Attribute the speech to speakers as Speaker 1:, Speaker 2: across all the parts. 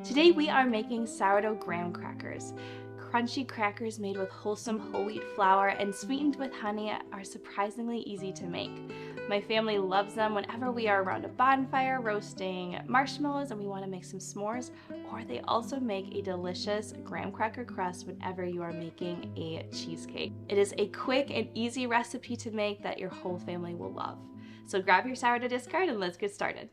Speaker 1: Today we are making sourdough graham crackers. Crunchy crackers made with wholesome whole wheat flour and sweetened with honey are surprisingly easy to make. My family loves them whenever we are around a bonfire roasting marshmallows and we want to make some s'mores, or they also make a delicious graham cracker crust whenever you are making a cheesecake. It is a quick and easy recipe to make that your whole family will love. So grab your sourdough discard and let's get started.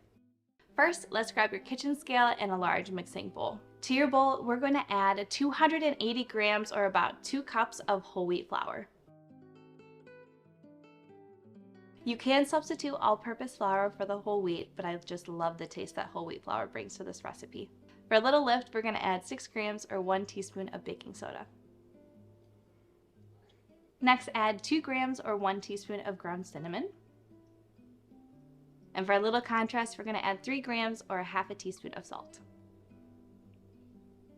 Speaker 1: First, let's grab your kitchen scale and a large mixing bowl. To your bowl, we're going to add 280 grams or about 2 cups of whole wheat flour. You can substitute all-purpose flour for the whole wheat, but I just love the taste that whole wheat flour brings to this recipe. For a little lift, we're going to add 6 grams or 1 teaspoon of baking soda. Next, add 2 grams or 1 teaspoon of ground cinnamon. And for a little contrast, we're going to add 3 grams or half a teaspoon of salt.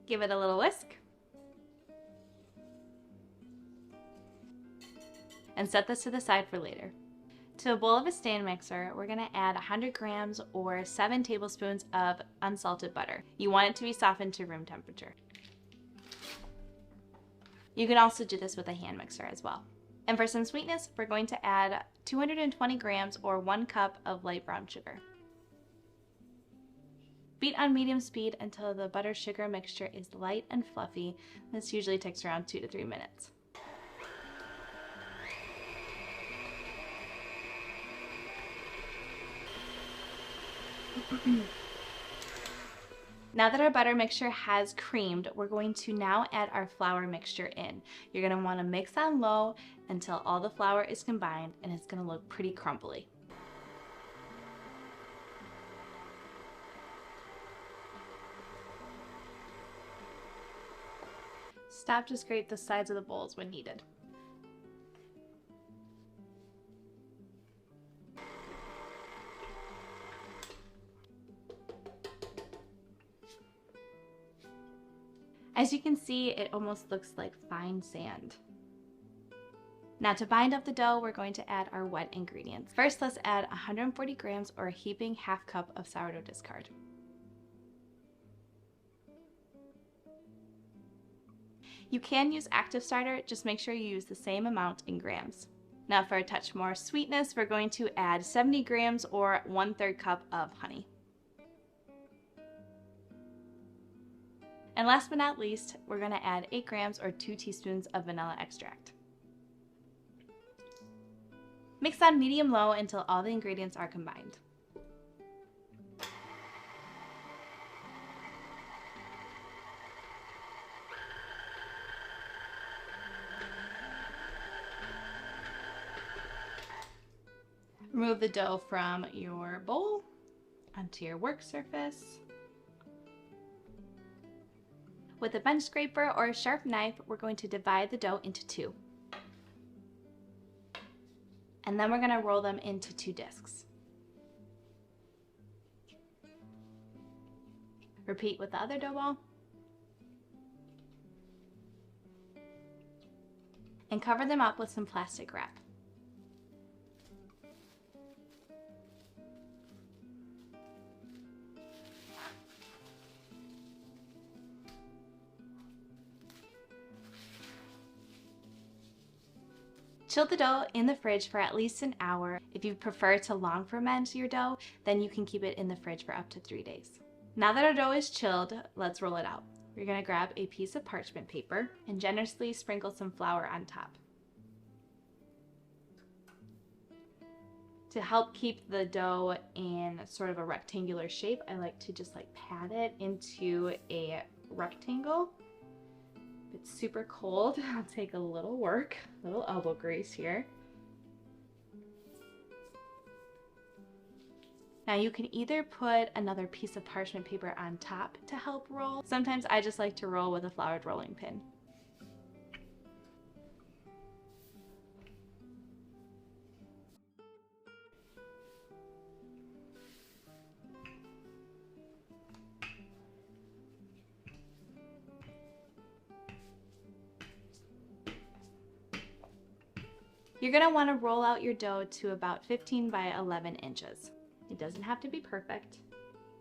Speaker 1: Give it a little whisk. And set this to the side for later. To a bowl of a stand mixer, we're going to add 100 grams or 7 tablespoons of unsalted butter. You want it to be softened to room temperature. You can also do this with a hand mixer as well. And for some sweetness, we're going to add 220 grams or 1 cup of light brown sugar. Beat on medium speed until the butter sugar mixture is light and fluffy. This usually takes around 2 to 3 minutes. Now that our butter mixture has creamed, we're going to now add our flour mixture in. You're going to want to mix on low until all the flour is combined and it's going to look pretty crumbly. Stop to scrape the sides of the bowls when needed. As you can see, it almost looks like fine sand. Now to bind up the dough, we're going to add our wet ingredients. First, let's add 140 grams or a heaping half cup of sourdough discard. You can use active starter, just make sure you use the same amount in grams. Now for a touch more sweetness, we're going to add 70 grams or 1/3 cup of honey. And last but not least, we're going to add 8 grams or 2 teaspoons of vanilla extract. Mix on medium-low until all the ingredients are combined. Remove the dough from your bowl onto your work surface. With a bench scraper or a sharp knife, we're going to divide the dough into 2. And then we're going to roll them into 2 discs. Repeat with the other dough ball. And cover them up with some plastic wrap. Chill the dough in the fridge for at least an hour. If you prefer to long ferment your dough, then you can keep it in the fridge for up to 3 days. Now that our dough is chilled, let's roll it out. You're going to grab a piece of parchment paper and generously sprinkle some flour on top. To help keep the dough in sort of a rectangular shape, I like to just pat it into a rectangle. If it's super cold, I'll take a little work, a little elbow grease here. Now you can either put another piece of parchment paper on top to help roll. Sometimes I just like to roll with a floured rolling pin. You're going to want to roll out your dough to about 15 by 11 inches. It doesn't have to be perfect.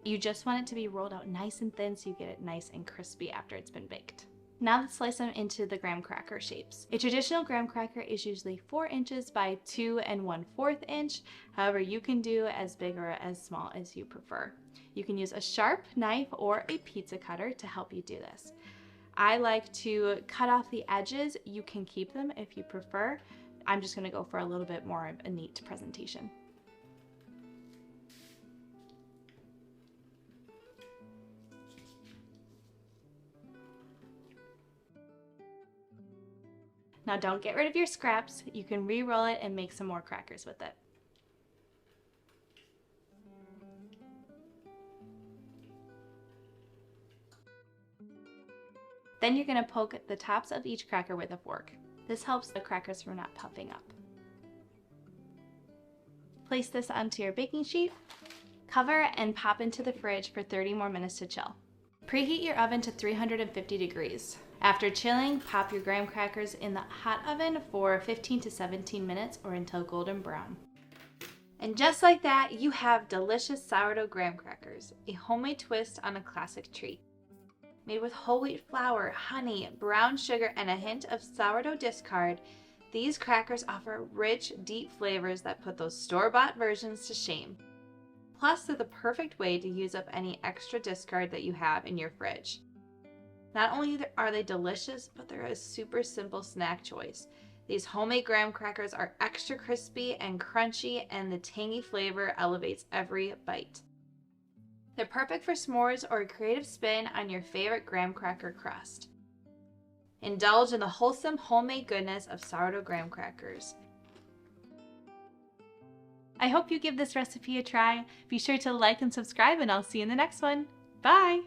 Speaker 1: You just want it to be rolled out nice and thin so you get it nice and crispy after it's been baked. Now let's slice them into the graham cracker shapes. A traditional graham cracker is usually 4 inches by 2 1/4 inch. However, you can do as big or as small as you prefer. You can use a sharp knife or a pizza cutter to help you do this. I like to cut off the edges. You can keep them if you prefer. I'm just going to go for a little bit more of a neat presentation. Now don't get rid of your scraps. You can re-roll it and make some more crackers with it. Then you're going to poke the tops of each cracker with a fork. This helps the crackers from not puffing up. Place this onto your baking sheet, cover, and pop into the fridge for 30 more minutes to chill. Preheat your oven to 350 degrees. After chilling, pop your graham crackers in the hot oven for 15 to 17 minutes or until golden brown. And just like that, you have delicious sourdough graham crackers, a homemade twist on a classic treat. Made with whole wheat flour, honey, brown sugar, and a hint of sourdough discard, these crackers offer rich, deep flavors that put those store-bought versions to shame. Plus, they're the perfect way to use up any extra discard that you have in your fridge. Not only are they delicious, but they're a super simple snack choice. These homemade graham crackers are extra crispy and crunchy, and the tangy flavor elevates every bite. They're perfect for s'mores or a creative spin on your favorite graham cracker crust. Indulge in the wholesome homemade goodness of sourdough graham crackers. I hope you give this recipe a try. Be sure to like and subscribe, and I'll see you in the next one. Bye!